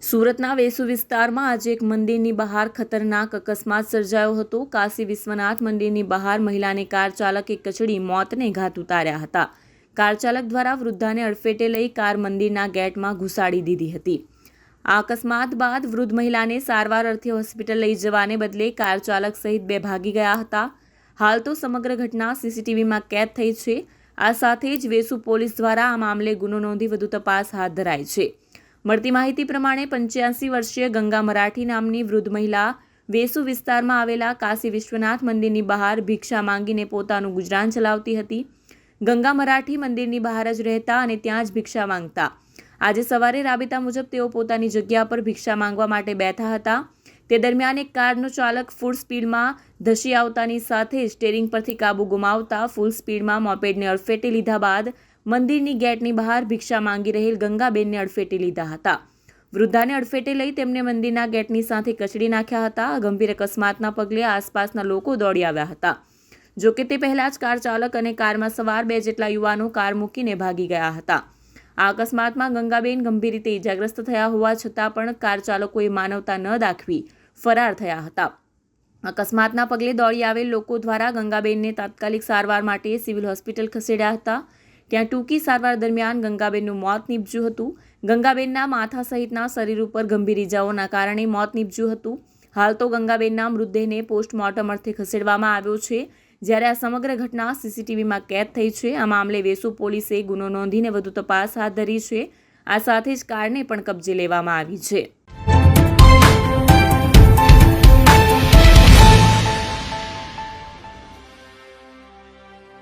સુરતના વેસુ વિસ્તારમાં આજે એક મંદિરની બહાર ખતરનાક અકસ્માત સર્જાયો હતો। કાશી વિશ્વનાથ મંદિરની બહાર મહિલાને કાર ચાલકે કચડી મોતને ઘાટ ઉતાર્યા હતા। કાર ચાલક દ્વારા વૃદ્ધાને અડફેટે લઈ કાર મંદિરના ગેટમાં ઘુસાડી દીધી હતી। આ અકસ્માત બાદ વૃદ્ધ મહિલાને સારવાર અર્થે હોસ્પિટલ લઈ જવાને બદલે કાર ચાલક સહિત બે ભાગી ગયા હતા। હાલ તો સમગ્ર ઘટના સીસીટીવીમાં કેદ થઈ છે। આ સાથે જ વેસુ પોલીસ દ્વારા આ મામલે ગુનો નોંધી વધુ તપાસ હાથ ધરાઈ છે। મળતી માહિતી પ્રમાણે 85 વર્ષીય ગંગા મરાઠી નામની વૃદ્ધ મહિલા વેસુ વિસ્તારમાં આવેલા કાશી વિશ્વનાથ મંદિરની બહાર ભિક્ષા માંગીને પોતાનું ગુજરાન ચલાવતી હતી। ગંગા મરાઠી મંદિરની બહાર જ રહેતા અને ત્યાં જ ભિક્ષા માંગતા। આજે સવારે રાબેતા મુજબ તેઓ પોતાની જગ્યા પર ભિક્ષા માંગવા માટે બેઠા હતા। તે દરમિયાન એક કારનો ચાલક ફૂલ સ્પીડમાં ધસી આવતાની સાથે સ્ટીયરિંગ પરથી કાબુ ગુમાવતા ફૂલ સ્પીડમાં મોપેડને અડફેટે લીધા બાદ મંદિરની ગેટની બહાર ભિક્ષા માંગી રહેલ ગંગાબેનને અડફેટે લીધા હતા। વૃદ્ધાને અડફેટે લઈ તેમને મંદિરના ગેટની સાથે કચડી નાખ્યા હતા। ગંભીર અકસ્માતના પગલે આસપાસના લોકો દોડી આવ્યા હતા। જોકે તે પહેલા જ કાર ચાલક અને કારમાં સવાર બે જેટલા યુવાનો કાર મૂકીને ભાગી ગયા હતા। આ અકસ્માતમાં ગંગાબેન ગંભીર રીતે ઇજાગ્રસ્ત થયા હોવા છતાં પણ કાર ચાલકોએ માનવતા ન દાખવી ફરાર થયા હતા। અકસ્માતના પગલે દોડી આવેલ લોકો દ્વારા ગંગાબેનને તાત્કાલિક સારવાર માટે સિવિલ હોસ્પિટલ ખસેડ્યા હતા। ત્યાં ટૂંકી સારવાર દરમિયાન ગંગાબેનનું મોત નીપજ્યું હતું। ગંગાબેનના માથા સહિતના શરીર ઉપર ગંભીર ઇજાઓના કારણે મોત નીપજ્યું હતું। હાલ તો ગંગાબેનના મૃતદેહને પોસ્ટમોર્ટમ અર્થે ખસેડવામાં આવ્યો છે, જ્યારે આ સમગ્ર ઘટના સીસીટીવીમાં કેદ થઈ છે। આ મામલે વેસુ પોલીસે ગુનો નોંધીને વધુ તપાસ હાથ ધરી છે। આ સાથે જ કારને પણ કબજે લેવામાં આવી છે।